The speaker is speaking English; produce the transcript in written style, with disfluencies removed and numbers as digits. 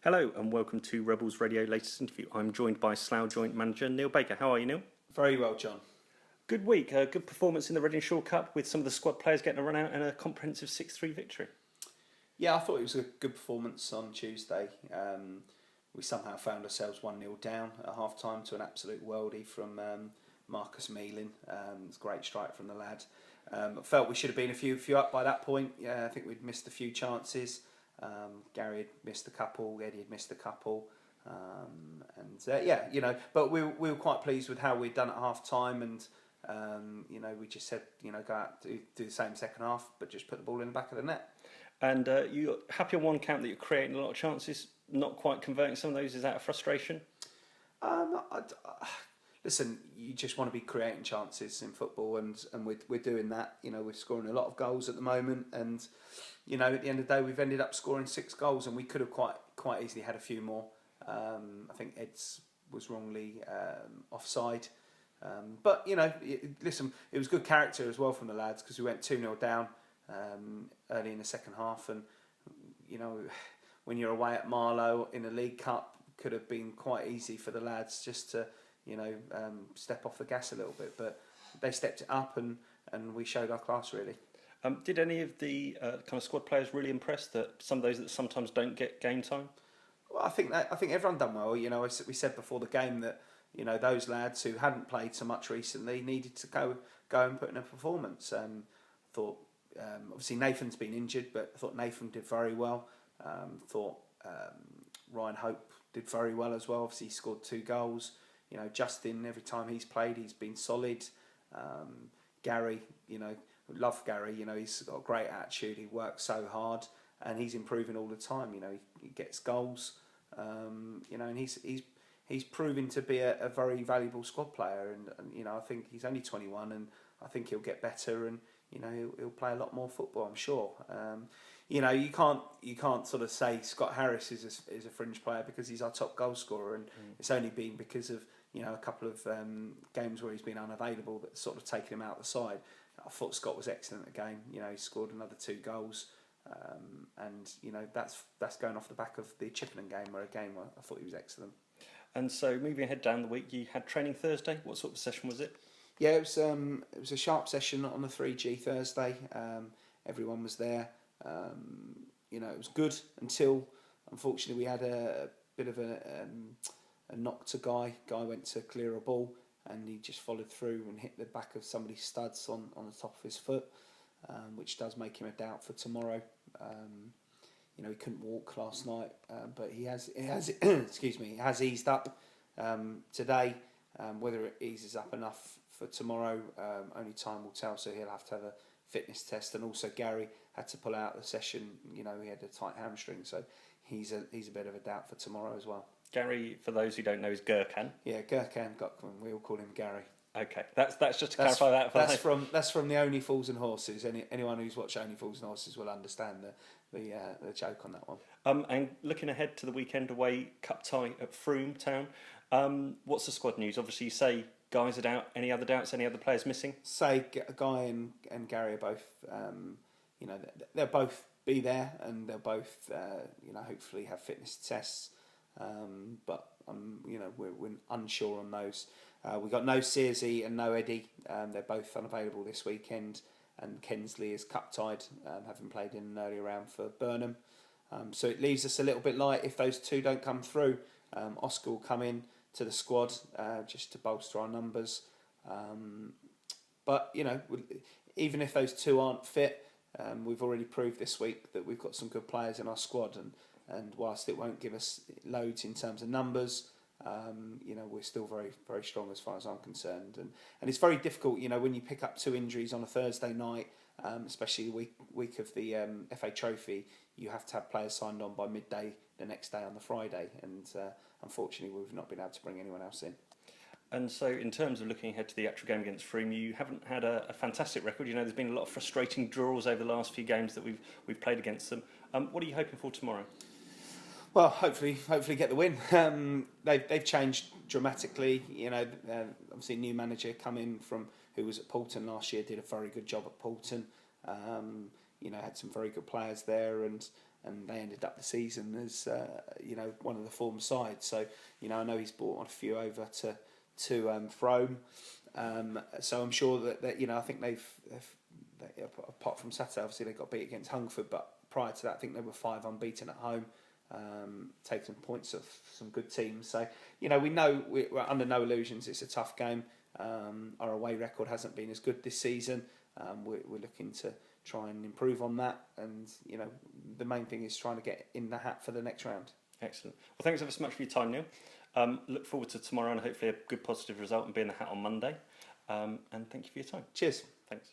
Hello and welcome to Rebels Radio latest interview. I'm joined by Slough joint manager Neil Baker. How are you, Neil? Very well, John. Good week, good performance in the Reading Shaw Cup with some of the squad players getting a run out and a comprehensive 6-3 victory. Yeah, I thought it was a good performance on Tuesday. We somehow found ourselves 1-0 down at half time to an absolute worldie from Marcus Meelan. It's a great strike from the lad. I felt we should have been a few up by that point. Yeah, I think we'd missed a few chances. Gary had missed a couple, Eddie had missed a couple. But we were quite pleased with how we'd done at half time, and we just said, go out, do the same second half, but just put the ball in the back of the net. And you're happy on one count that you're creating a lot of chances, not quite converting some of those. Is that a frustration? Listen, you just want to be creating chances in football, and we're doing that. We're scoring a lot of goals at the moment, and at the end of the day, we've ended up scoring 6 goals, and we could have quite easily had a few more. I think Ed's was wrongly offside. But listen, it was good character as well from the lads, because we went 2-0 down early in the second half, and when you're away at Marlow in a League Cup, could have been quite easy for the lads just to step off the gas a little bit, but they stepped it up, and we showed our class really. Did any of the kind of squad players really impress? That some of those that sometimes don't get game time? Well, I think everyone done well. We said before the game that those lads who hadn't played so much recently needed to go and put in a performance. Thought obviously Nathan's been injured, but I thought Nathan did very well. Thought Ryan Hope did very well as well. Obviously he scored 2 goals. Justin, every time he's played, he's been solid. Gary, love Gary. He's got a great attitude. He works so hard, and he's improving all the time. He gets goals. And he's proving to be a very valuable squad player. And I think he's only 21, and I think he'll get better, and he'll play a lot more football, I'm sure. You can't sort of say Scott Harris is a fringe player because he's our top goal scorer, and it's only been because of a couple of games where he's been unavailable that's sort of taken him out the side. I thought Scott was excellent again. He scored another 2 goals, and that's going off the back of the Chippenham game, where again I thought he was excellent. And so moving ahead down the week, you had training Thursday. What sort of session was it? Yeah, it was a sharp session on the 3G Thursday. Everyone was there. It was good until, unfortunately, we had a bit of a knock to Guy. Guy went to clear a ball, and he just followed through and hit the back of somebody's studs on the top of his foot, which does make him a doubt for tomorrow. He couldn't walk last night, but he has excuse me, he has eased up today. Whether it eases up enough for tomorrow, only time will tell. So he'll have to have a fitness test, and also Gary had to pull out the session. He had a tight hamstring, so he's a bit of a doubt for tomorrow as well. Gary, for those who don't know, is Gurkhan. Yeah, Gurkhan Gokman. We all call him Gary. Okay, that's just to clarify that. That's from the Only Fools and Horses. Anyone who's watched Only Fools and Horses will understand the joke on that one. And looking ahead to the weekend away cup tie at Frome Town, what's the squad news? Obviously, you say Guy's are out. Any other doubts? Any other players missing? Say Guy and Gary are both. They'll both be there, and they'll both hopefully have fitness tests. But we're unsure on those. We've got no Searsy and no Eddie. They're both unavailable this weekend, and Kensley is cup tied, having played in an early round for Burnham. So it leaves us a little bit light if those 2 don't come through. Oscar will come in to the squad just to bolster our numbers. But even if those 2 aren't fit, we've already proved this week that we've got some good players in our squad, and whilst it won't give us loads in terms of numbers, we're still very, very strong as far as I'm concerned. And it's very difficult, when you pick up 2 injuries on a Thursday night, especially the week of the FA Trophy, you have to have players signed on by midday the next day on the Friday, and unfortunately we've not been able to bring anyone else in. And so in terms of looking ahead to the actual game against Frome, you haven't had a fantastic record. There's been a lot of frustrating draws over the last few games that we've played against them. What are you hoping for tomorrow? Well, hopefully get the win. They've changed dramatically. Obviously a new manager come in from who was at Poulton last year, did a very good job at Poulton. Had some very good players there, and and they ended up the season as one of the form sides. So I know he's brought on a few over to Frome. So I'm sure that I think they've apart from Saturday, obviously they got beat against Hungerford, but prior to that I think they were 5 unbeaten at home, taking points off some good teams. So we know we're under no illusions, it's a tough game. Our away record hasn't been as good this season. We're looking to try and improve on that, and the main thing is trying to get in the hat for the next round. Excellent. Well, thanks ever so much for your time, Neil. Look forward to tomorrow and hopefully a good positive result and be in the hat on Monday. And thank you for your time. Cheers. Thanks.